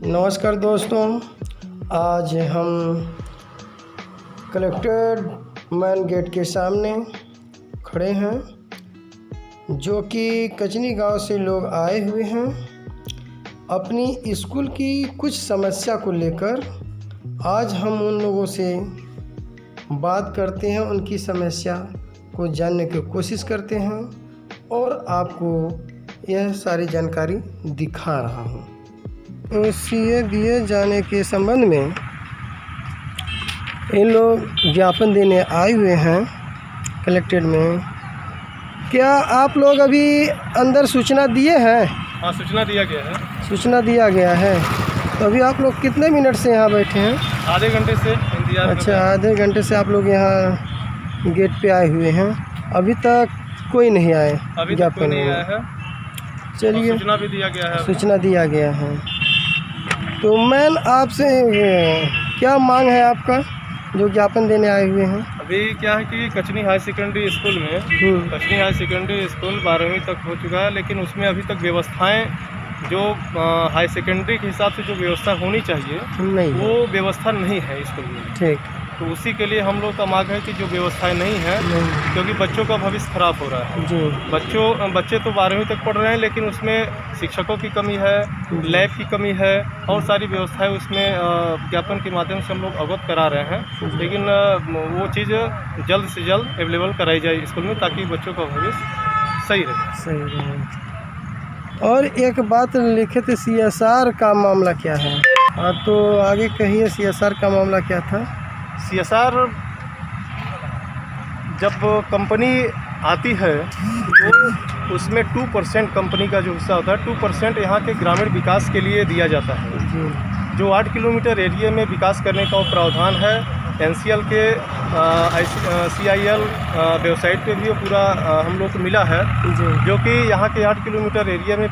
नमस्कार दोस्तों, आज हम कलेक्टेड मेन गेट के सामने खड़े हैं, जो कि कचनी गांव से लोग आए हुए हैं। अपनी स्कूल की कुछ समस्या को लेकर आज हम उन लोगों से बात करते हैं, उनकी समस्या को जानने की कोशिश करते हैं और आपको यह सारी जानकारी दिखा रहा हूँ। सीए दिए जाने के संबंध में ये लोग ज्ञापन देने आए हुए हैं कलेक्टेड में। क्या आप लोग अभी अंदर सूचना दिए हैं? हाँ, सूचना दिया गया है। सूचना दिया गया है। तो अभी आप लोग कितने मिनट से यहाँ बैठे हैं? आधे घंटे से इंतजार। अच्छा, आधे घंटे से आप लोग यहाँ गेट पे आए हुए हैं। अभी तक कोई नहीं आए? अभी तक कोई नहीं आया है। चलिए, सूचना भी दिया गया है। सूचना दिया गया है। तो मैन आपसे क्या मांग है आपका, जो ज्ञापन देने आए हुए हैं? अभी क्या है कि कचनी हाई सेकेंडरी स्कूल में कचनी हाई सेकेंडरी स्कूल 12वीं तक हो चुका है, लेकिन उसमें अभी तक व्यवस्थाएं जो हाई सेकेंडरी के हिसाब से जो व्यवस्था होनी चाहिए नहीं, वो व्यवस्था नहीं है स्कूल में। ठीक। तो उसी के लिए हम लोग का मांग है कि जो व्यवस्थाएं नहीं है, क्योंकि बच्चों का भविष्य खराब हो रहा है जी। बच्चे तो 12वीं तक पढ़ रहे हैं, लेकिन उसमें शिक्षकों की कमी है, लैब की कमी है और सारी व्यवस्थाएं उसमें ज्ञापन के माध्यम से हम लोग अवगत करा रहे हैं। लेकिन वो चीज़ जल्द से जल्द अवेलेबल कराई जाए स्कूल में, ताकि बच्चों का भविष्य सही रहे। और एक बात लिखे थे, CSR का मामला क्या है? तो आगे कहिए, CSR का मामला क्या था? CSR जब कंपनी आती है तो उसमें 2% कंपनी का जो हिस्सा होता है, 2% यहाँ के ग्रामीण विकास के लिए दिया जाता है। जो 8 किलोमीटर एरिया में विकास करने का प्रावधान है, NCL के CIL वेबसाइट पे भी पूरा हम लोग को मिला है, जो कि यहाँ के 8 किलोमीटर एरिया में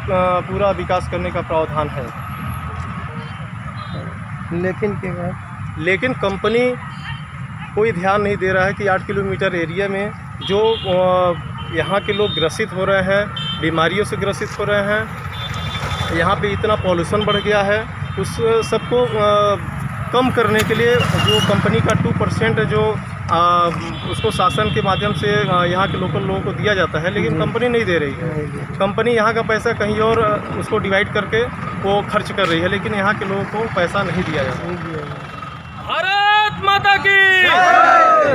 पूरा विकास करने का प्रावधान है। लेकिन कंपनी कोई ध्यान नहीं दे रहा है कि 8 किलोमीटर एरिया में जो यहाँ के लोग ग्रसित हो रहे हैं, बीमारियों से ग्रसित हो रहे हैं, यहाँ पे इतना पॉल्यूशन बढ़ गया है, उस सबको कम करने के लिए जो कंपनी का 2% जो उसको शासन के माध्यम से यहाँ के लोकल लोगों को दिया जाता है, लेकिन कंपनी नहीं दे रही है। कंपनी यहाँ का पैसा कहीं और उसको डिवाइड करके वो खर्च कर रही है, लेकिन यहाँ के लोगों को पैसा नहीं दिया जाता। भारत माता की,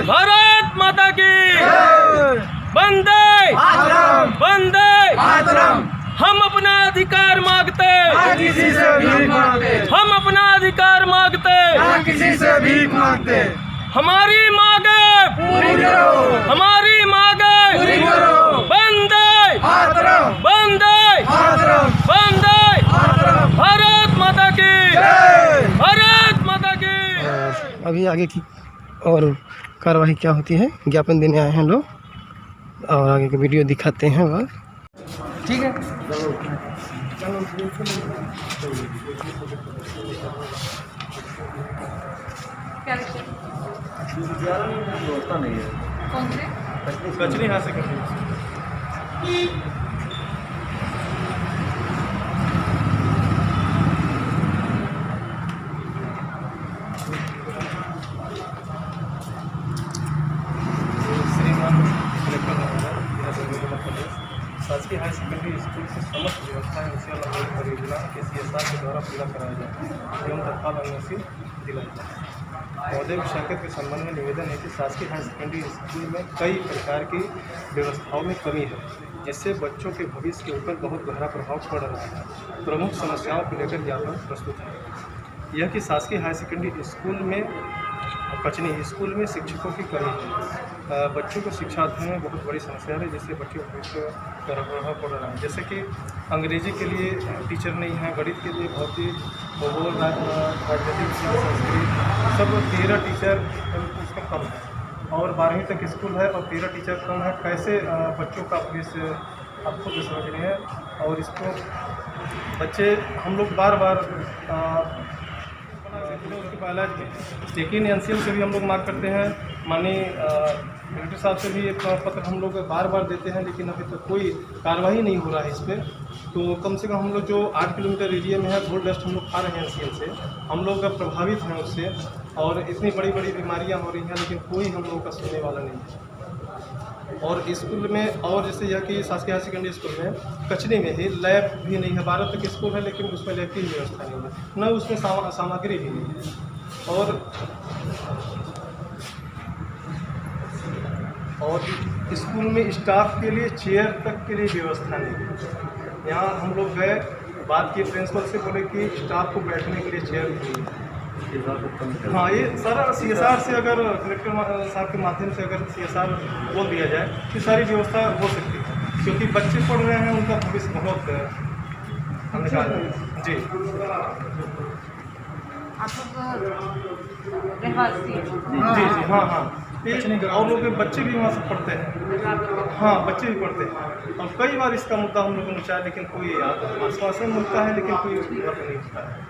भारत माता की, वंदे वंदे। हम अपना अधिकार मांगते, किसी से भीख मांगते। हम अपना अधिकार मांगते, किसी से भीख मांगते। हमारी मांगे पूरी करो, हमारी मांगे पूरी करो। वंदे वंदे वंदे। भारत माता की, भारत माता की। अभी आगे की और कार्रवाई क्या होती है, ज्ञापन देने आए हैं लोग, और आगे की वीडियो दिखाते हैं। वह ठीक है। व्यवस्था नहीं है। कौन से? Kachni high secondary. शासकीय हाई सेकेंडरी स्कूल की समस्त व्यवस्थाएं उसी परियोजना के CSR के द्वारा पूरा कराया जाए एवं तत्काल अनुमति दिलाई जाए। महोदय, विशाखत के संबंध में निवेदन है कि शासकीय हाई सेकेंडरी स्कूल में कई प्रकार की व्यवस्थाओं में कमी है, जिससे बच्चों के भविष्य के ऊपर बहुत गहरा प्रभाव पड़ रहा है। प्रमुख समस्याओं को लेकर ज्ञापन प्रस्तुत है। यह कि शासकीय हाई सेकेंडरी स्कूल में कचनी स्कूल में शिक्षकों की कमी है। बच्चों को शिक्षा देने में बहुत बड़ी समस्या है, जिससे बच्चों को भविष्य का प्रभाव पड़ रहा है। जैसे कि अंग्रेजी के लिए टीचर नहीं है, गणित के लिए भौतिक, भूगोल, राजनीतिक, संस्कृत, सब 13 टीचर उसका कम है, और 12वीं तक स्कूल है और 13 टीचर कम है। कैसे बच्चों का भविष्य आप खुद समझ रहे हैं। और इसको बच्चे हम लोग बार बार उसके बायलॉज में, लेकिन एनसीएल से भी हम लोग मांग करते हैं। माननीय कलेक्टर साहब से भी एक पत्र हम लोग बार बार देते हैं, लेकिन अभी तक कोई कार्रवाई नहीं हो रहा है इस पर। तो कम से कम हम लोग जो 8 किलोमीटर एरिया में है धूल डस्ट हम लोग खा रहे हैं एनसीएल से, हम लोग प्रभावित हैं उससे, और इतनी बड़ी बड़ी बीमारियां हो रही हैं, लेकिन कोई हम लोग का सुनने वाला नहीं है। और स्कूल में, और जैसे यह कि शासकीय हायर सेकेंडरी स्कूल में कचरे में ही लैब भी नहीं है। 12 तक स्कूल है, लेकिन उसमें लैब की व्यवस्था नहीं है, न उसमें सामग्री भी नहीं है। और स्कूल में स्टाफ के लिए चेयर तक के लिए व्यवस्था नहीं है। यहाँ हम लोग गए, बात की प्रिंसिपल से, बोले कि स्टाफ को बैठने के लिए चेयर नहीं है। हाँ, ये सारा CSR से, अगर कलेक्टर साहब के माध्यम से अगर CSR बोल दिया जाए तो सारी व्यवस्था हो सकती है, क्योंकि बच्चे पढ़ रहे हैं, उनका भविष्य बहुत हमने कहा। जी, जी जी, हाँ हाँ, और लोग के बच्चे भी वहाँ से पढ़ते हैं। हाँ, बच्चे भी पढ़ते हैं, और कई बार इसका मुद्दा हम लोगों ने उठाया, लेकिन कोई आश्वासन मिलता है, लेकिन कोई नहीं होता है।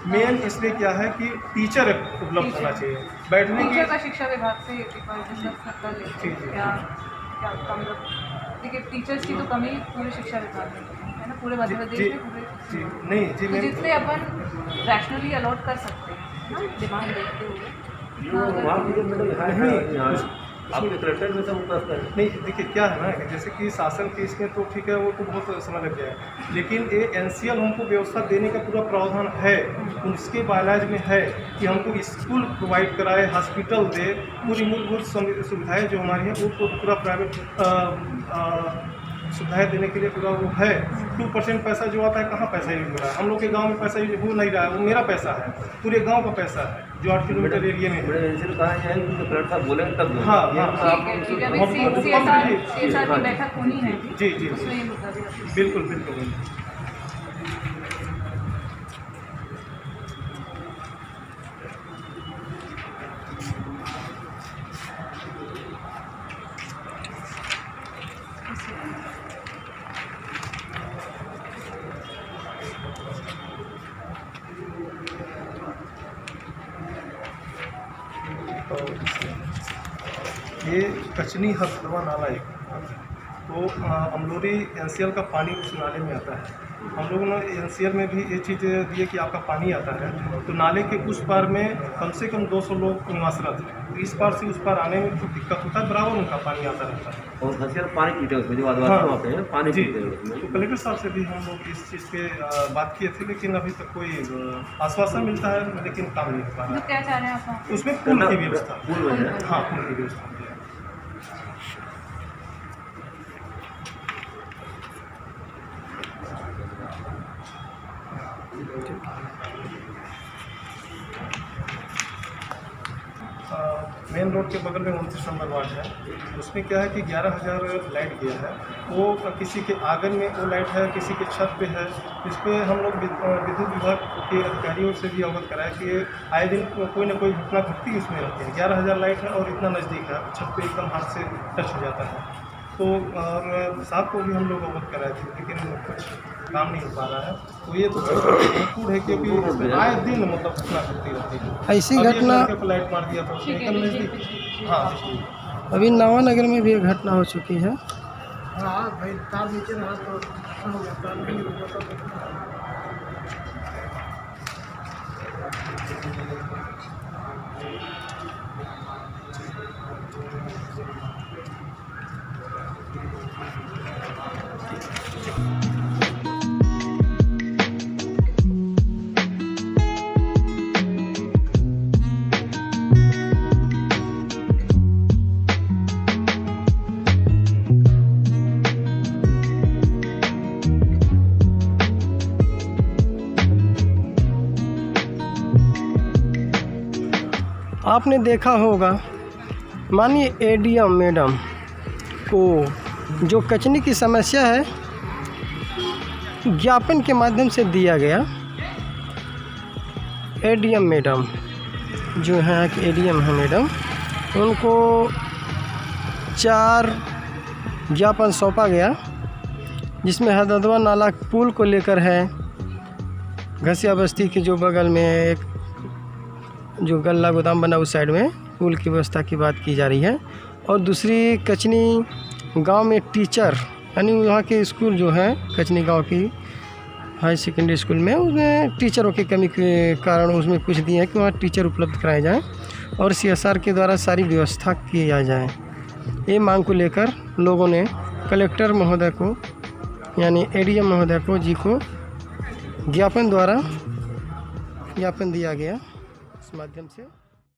मेन इसलिए क्या है कि टीचर उपलब्ध होना चाहिए, बैठने की का शिक्षा विभाग से देखिए, टीचर्स की तो कमी पूरे शिक्षा विभाग में है ना, पूरे मध्य प्रदेश में, पूरे जी नहीं जी, तो जितने अपन रैशनली अलॉट कर सकते हैं ना, डिमांड देखते हुए। आपके कलेक्टर में सब नहीं, देखिए क्या है ना, जैसे कि शासन के इसमें तो ठीक है, वो तो बहुत समय लग गया है, लेकिन ये एनसीएल हमको व्यवस्था देने का पूरा प्रावधान है, उसके बायलॉज में है कि हमको स्कूल प्रोवाइड कराए, हॉस्पिटल दे, पूरी मूलभूत सुविधाएं जो हमारी हैं वो पूरा प्राइवेट सुविधाएं देने के लिए पूरा वो है। 2% पैसा जो आता है, कहाँ पैसा यूज हो रहा है? हम लोग के गांव में पैसा यूज हो नहीं रहा है, वो मेरा पैसा है, पूरे गांव का पैसा है जो 8 किलोमीटर एरिया में है। हाँ हाँ, बैठक होनी है। जी जी, बिल्कुल बिल्कुल। ये कचनी हथवा नाला एक, तो अमलोरी एनसीएल का पानी उस नाले में आता है। हम लोगों ने एनसीएल में भी ये चीज़ दी है कि आपका पानी आता है, तो नाले के उस पार में कम से कम 200 लोग निवासरत हैं, तो इस पार से उस पार आने में तो दिक्कत होता है, बराबर उनका पानी आता रहता है। और हसियार पानी पीते हैं उसमें, जो आदिवासी वहाँ पे हैं पानी जी, पीते हैं उसमें। तो कलेक्टर साहब से भी हम लोग इस चीज़ पे बात किए थे, लेकिन अभी तक कोई आश्वासन मिलता है, लेकिन काम नहीं हो पा रहा तो क्या चाह रहे हैं आप? उसमें पुल की व्यवस्था, पुल बन है। हाँ, पुल की व्यवस्था। मेन रोड के बगल में 29 नंबर वार्ड है, उसमें क्या है कि 11,000 लाइट गया है, वो किसी के आंगन में वो लाइट है, किसी के छत पे है। इस पर हम लोग विद्युत विभाग के अधिकारियों से भी अवगत कराए कि आए दिन कोई ना कोई घटना घटती उसमें रहती है। 11,000 लाइट है और इतना नज़दीक है, छत पे एकदम हाथ से टच हो जाता है। तो और साहब को भी हम लोग अवगत कराए थे, लेकिन कुछ काम नहीं हो पा रहा है। तो ये तो महत्वपूर्ण है, क्योंकि आए दिन मतलब घटना घटती रहती है। ऐसी घटना लाइट मार दिया था उसने एकदम नज़दीक। हाँ, अभी नवानगर में भी एक घटना हो चुकी है। हाँ भाई, तार नीचे रहा तो हो जाता नहीं होता। आपने देखा होगा, मानिए एडीएम मैडम को जो कचनी की समस्या है ज्ञापन के माध्यम से दिया गया। एडीएम मैडम जो है कि एडीएम है मैडम, उनको 4 ज्ञापन सौंपा गया, जिसमें हददवा नाला पुल को लेकर है। घसिया बस्ती के जो बगल में एक जो गल्ला गोदाम बना उस साइड में पुल की व्यवस्था की बात की जा रही है। और दूसरी कचनी गांव में टीचर यानी वहाँ के स्कूल जो है कचनी गांव की हाई सेकेंडरी स्कूल में, उसमें टीचरों की कमी के कारण उसमें कुछ दिए हैं कि वहाँ टीचर उपलब्ध कराए जाएँ और CSR के द्वारा सारी व्यवस्था की जाए। ये मांग को लेकर लोगों ने कलेक्टर महोदय को यानी ADM महोदय को जी को ज्ञापन दिया गया इस माध्यम से।